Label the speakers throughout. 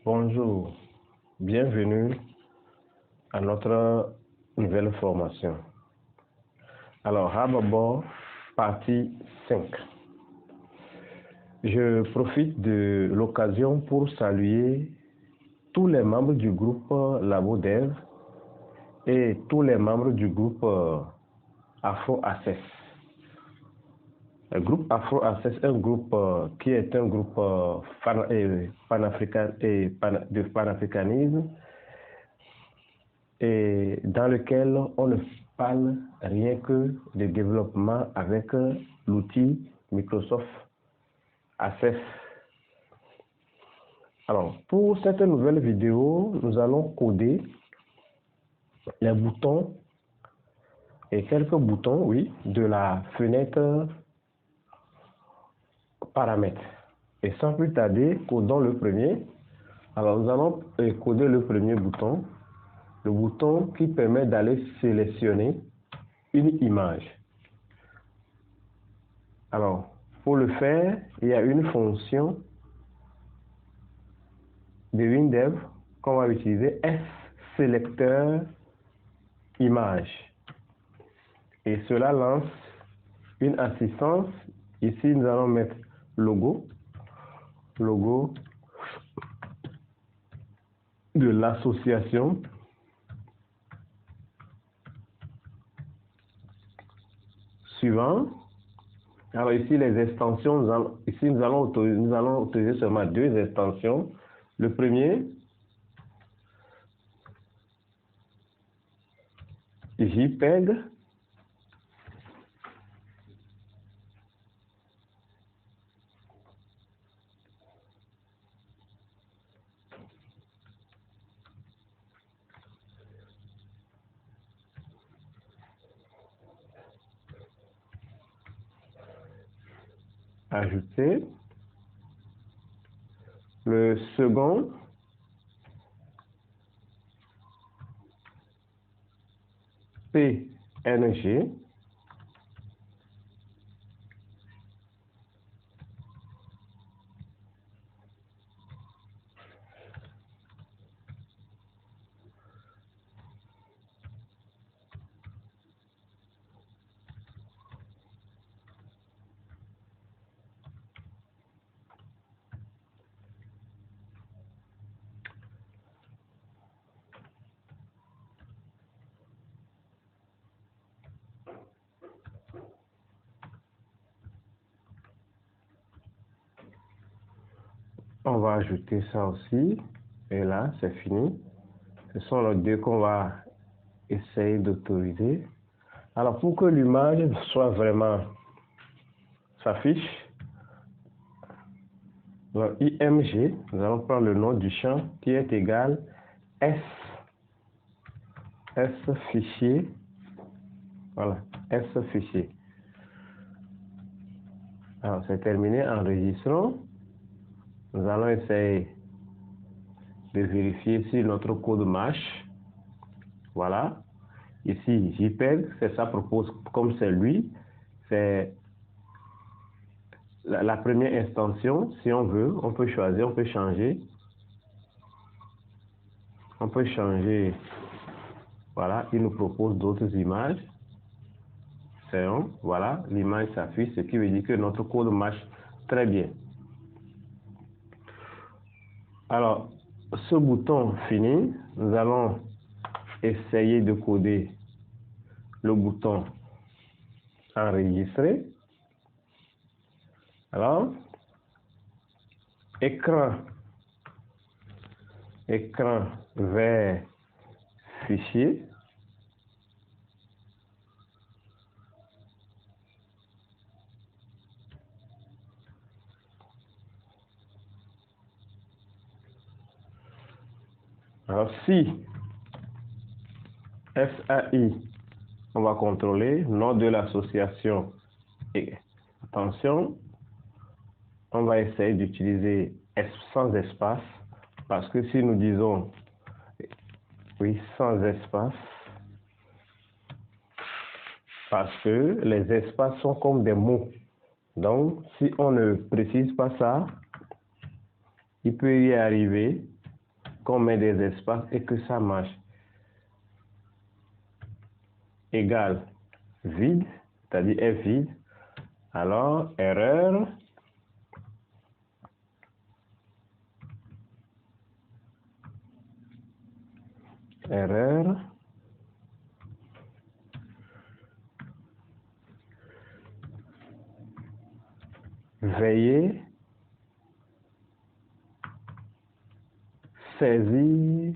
Speaker 1: Bonjour, bienvenue à notre nouvelle formation. Alors, d'abord, partie 5. Je profite de l'occasion pour saluer tous les membres du groupe LaboDev et tous les membres du groupe Afro-Access. Le groupe Afro-Access est un groupe qui est un groupe de panafricanisme et dans lequel on ne parle rien que de développement avec l'outil Microsoft Access. Alors, pour cette nouvelle vidéo, nous allons coder les boutons et quelques boutons, oui, de la fenêtre paramètres. Et sans plus tarder, codons le premier. Alors, nous allons coder le premier bouton, le bouton qui permet d'aller sélectionner une image. Alors, pour le faire, il y a une fonction de WinDev qu'on va utiliser, sSelector image. Et cela lance une assistance. Ici, nous allons mettre logo de l'association. Suivant. Alors ici, les extensions, nous allons autoriser seulement 2 extensions. Le premier, JPEG. Ajouter. Le second, PNG. On va ajouter ça aussi. Et là, c'est fini. Ce sont les 2 qu'on va essayer d'autoriser. Alors, pour que l'image soit vraiment s'affiche, dans IMG, nous allons prendre le nom du champ qui est égal S fichier. Voilà, S fichier. Alors, c'est terminé. Enregistrons. Nous allons essayer de vérifier si notre code marche. Voilà. Ici, JPEG, c'est ça propose, comme c'est lui, c'est la première extension. Si on veut, on peut choisir, on peut changer. On peut changer. Voilà, il nous propose d'autres images. C'est un. Voilà, l'image s'affiche, ce qui veut dire que notre code marche très bien. Alors, ce bouton fini, nous allons essayer de coder le bouton enregistrer. Alors, écran vers fichier. Alors, si SAI, on va contrôler nom de l'association. Et attention, on va essayer d'utiliser sans espace, parce que si nous disons oui sans espace, parce que les espaces sont comme des mots. Donc, si on ne précise pas ça, il peut y arriver qu'on met des espaces et que ça marche. Égal vide, c'est-à-dire est vide. Alors, erreur. Erreur. Veuillez saisir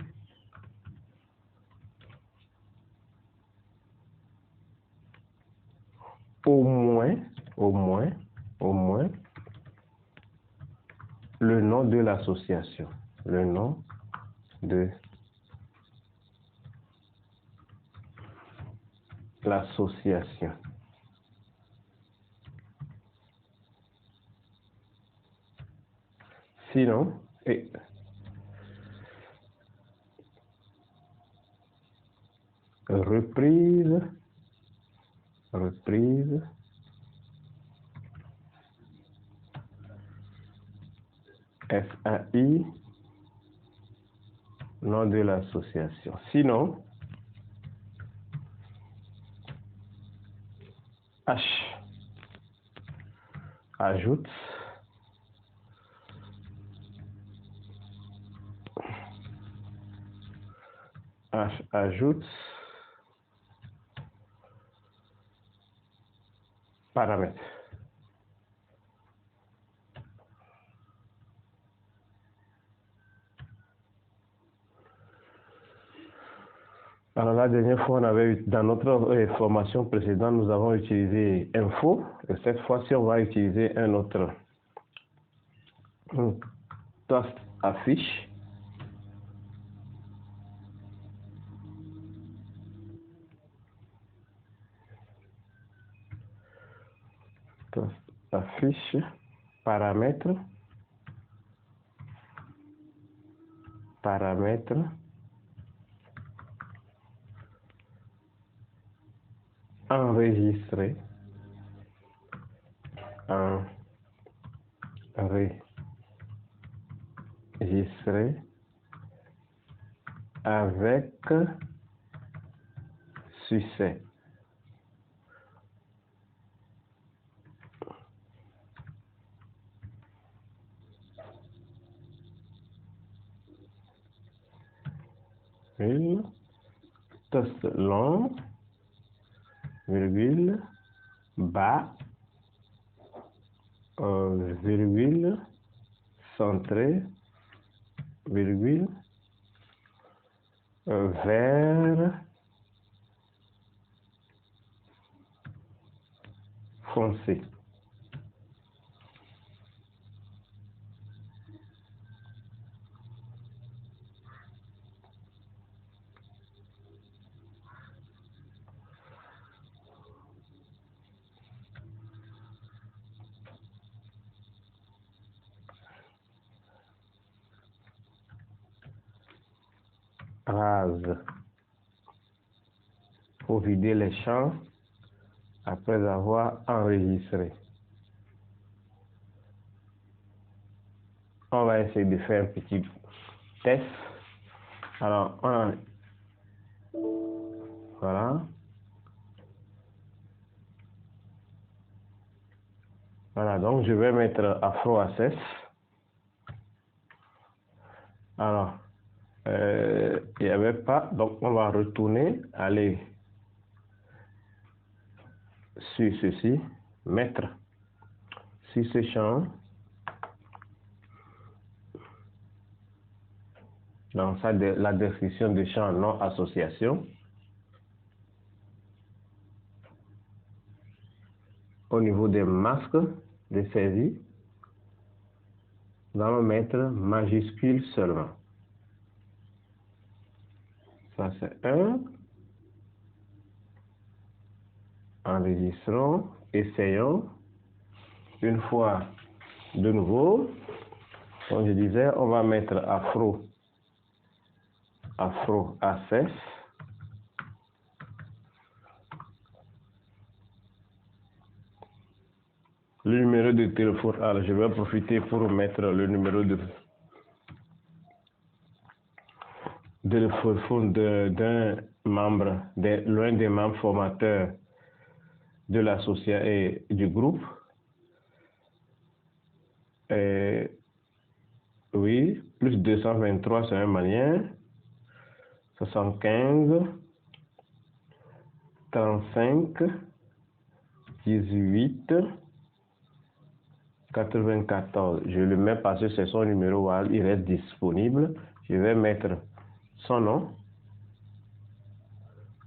Speaker 1: au moins le nom de l'association. Le nom de l'association. Sinon, reprise, SAI, nom de l'association. Sinon, H, ajoute, paramètres. Alors la dernière fois, on avait dans notre formation précédente, nous avons utilisé info. Et cette fois-ci, on va utiliser un autre post affiche. Post affiche, paramètres, enregistrer, avec succès. Test long, virgule, bas, virgule, centré, virgule, vert foncé. Rase. Pour vider les champs après avoir enregistré. On va essayer de faire un petit test. Alors, voilà. Voilà, donc je vais mettre Afro Access. Alors, il n'y avait pas, donc on va retourner, aller sur ceci, mettre sur ce champ, dans la description de champ non association. Au niveau des masques de saisie, nous allons mettre majuscule seulement. Ça c'est 1. Enregistrons, essayons. Une fois de nouveau, comme je disais, on va mettre Afro Access. Le numéro de téléphone, alors je vais profiter pour mettre le numéro de d'un membre, l'un des membres formateurs de l'association et du groupe. Oui, plus 223 c'est un Malien. 75, 35, 18, 94. Je le mets parce que c'est son numéro, il reste disponible. Je vais mettre son nom.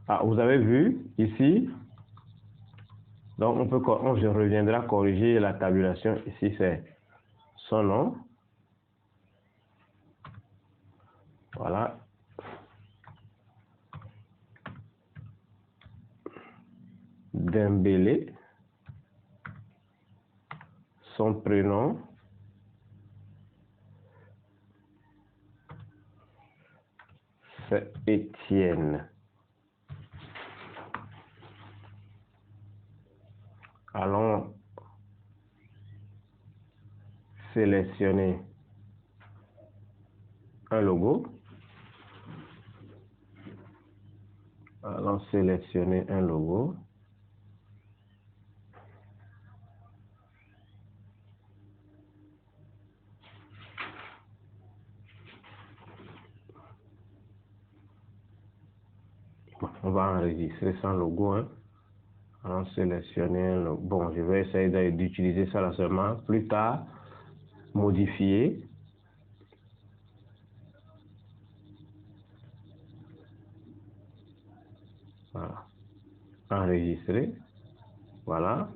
Speaker 1: Ah, vous avez vu ici. Donc, je reviendra corriger la tabulation. Ici, c'est son nom. Voilà. Dembélé. Son prénom. C'est Étienne. Allons sélectionner un logo. Allons sélectionner un logo. On va enregistrer sans logo. Allons sélectionner un logo. Bon, je vais essayer d'utiliser ça là seulement. Plus tard, modifier. Voilà. Enregistrer. Voilà.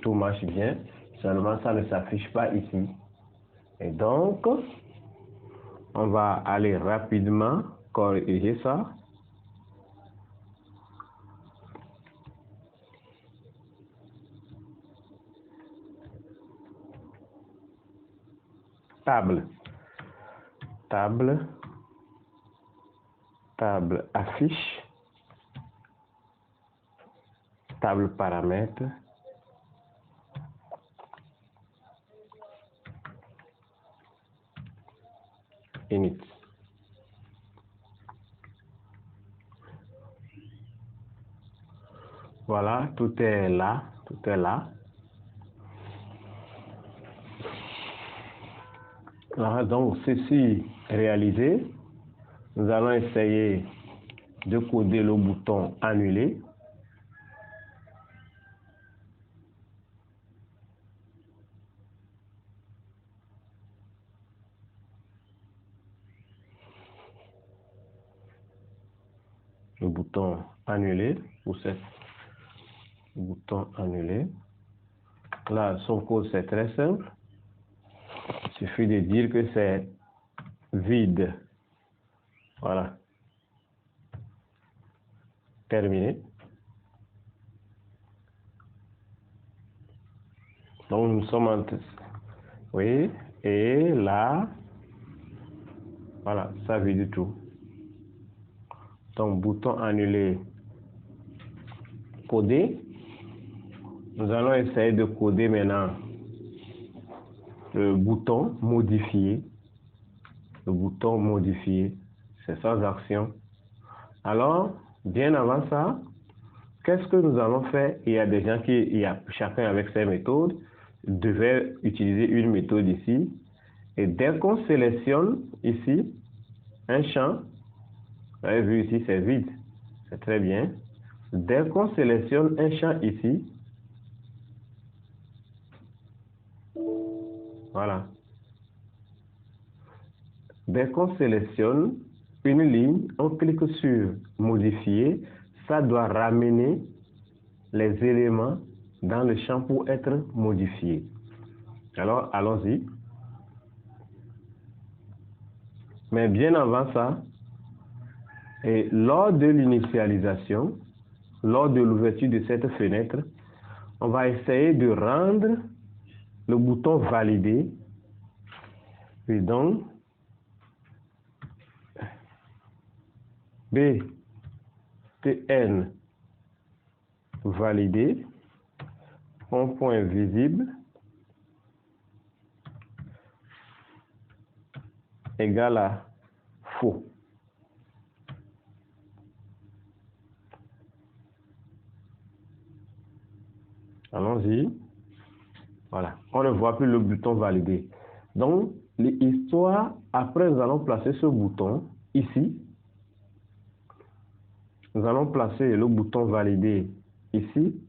Speaker 1: Tout marche bien. Seulement, ça ne s'affiche pas ici. Et donc, on va aller rapidement corriger ça. Table affiche, table paramètres, init. Voilà, tout est là, Alors, donc, ceci réalisé, nous allons essayer de coder le bouton annuler. Le bouton annuler pour ce bouton annuler. Là, son code c'est très simple. Il suffit de dire que c'est vide. Voilà. Terminé. Donc nous sommes en test. Oui, et là, voilà, ça vide tout. Donc bouton annuler, coder. Nous allons essayer de coder maintenant le bouton modifier. Le bouton modifier, c'est sans action. Alors, bien avant ça, qu'est-ce que nous allons faire? Il y a des gens chacun avec ses méthodes, devait utiliser une méthode ici. Et dès qu'on sélectionne ici un champ, vous avez vu ici c'est vide, c'est très bien. Dès qu'on sélectionne un champ ici, voilà. Dès qu'on sélectionne une ligne, on clique sur modifier, ça doit ramener les éléments dans le champ pour être modifiés. Alors, allons-y. Mais bien avant ça, et lors de l'initialisation, lors de l'ouverture de cette fenêtre, on va essayer de rendre le bouton valider. Et donc, BTN validé, en point visible, égale à faux. Allons-y. Voilà. On ne voit plus le bouton valider. Donc, l'histoire, après, nous allons placer ce bouton ici. Nous allons placer le bouton valider ici.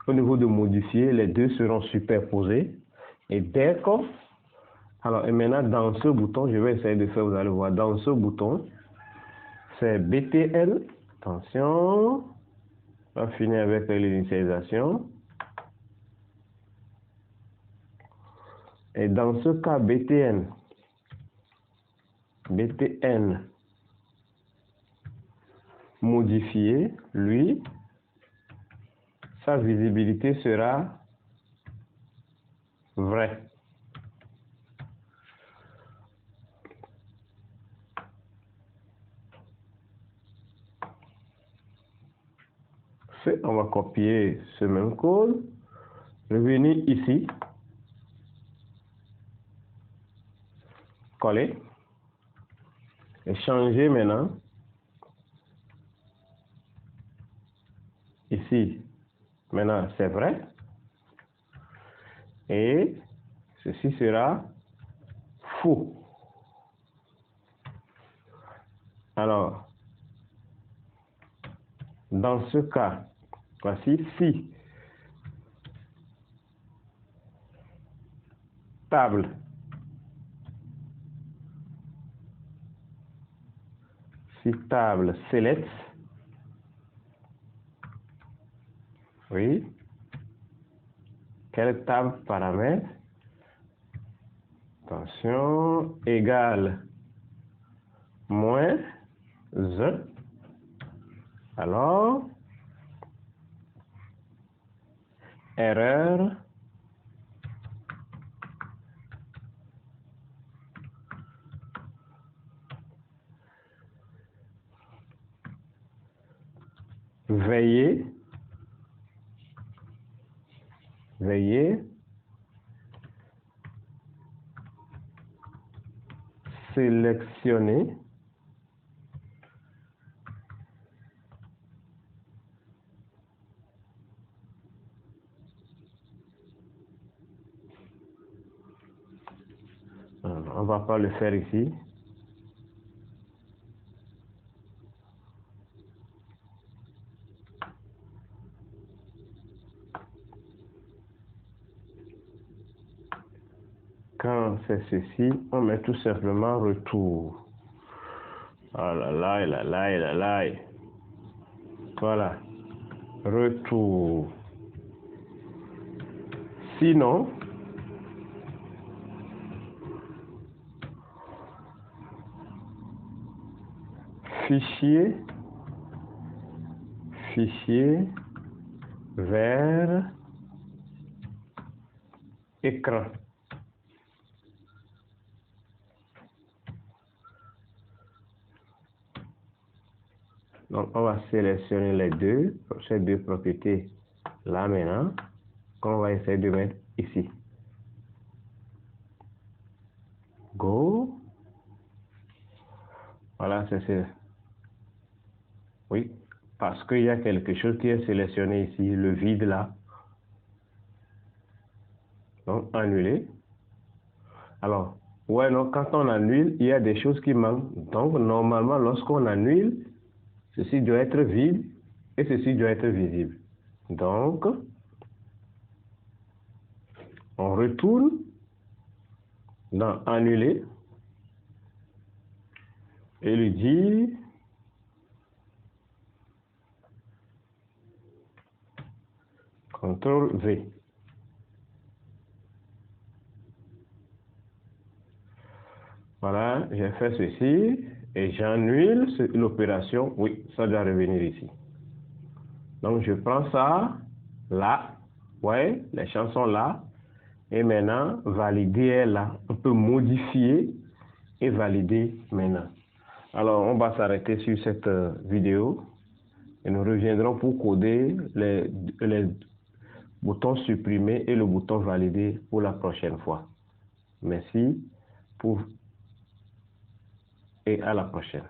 Speaker 1: Au niveau de modifier, les deux seront superposés. Et dès que... Alors, et maintenant, dans ce bouton, je vais essayer de faire, vous allez voir, dans ce bouton, c'est BTN. Attention. On va finir avec l'initialisation. Et dans ce cas, BTN modifié, lui, sa visibilité sera vraie. On va copier ce même code, revenir ici, coller, et changer maintenant. Ici, maintenant c'est vrai. Et ceci sera faux. Alors, dans ce cas, voici si table select, oui, quelle table paramètre, attention, égale moins 1, alors erreur veuillez sélectionner on va pas le faire ici. Quand c'est ceci, on met tout simplement retour. Oh là là, là là, là là. Voilà. Retour. Sinon, fichier vers écran. Donc, on va sélectionner ces deux propriétés là maintenant, qu'on va essayer de mettre ici. Go. Voilà, c'est ça. Oui, parce qu'il y a quelque chose qui est sélectionné ici, le vide là. Donc, annuler. Alors, ouais, non, quand on annule, il y a des choses qui manquent. Donc, normalement, lorsqu'on annule, ceci doit être vide et ceci doit être visible. Donc, on retourne dans annuler et lui dit CTRL V. Voilà, j'ai fait ceci et j'annule l'opération. Oui, ça doit revenir ici. Donc, je prends ça là. Ouais, les champs sont là. Et maintenant, valider est là. On peut modifier et valider maintenant. Alors, on va s'arrêter sur cette vidéo et nous reviendrons pour coder les boutons supprimer et le bouton valider pour la prochaine fois. Merci et à la prochaine.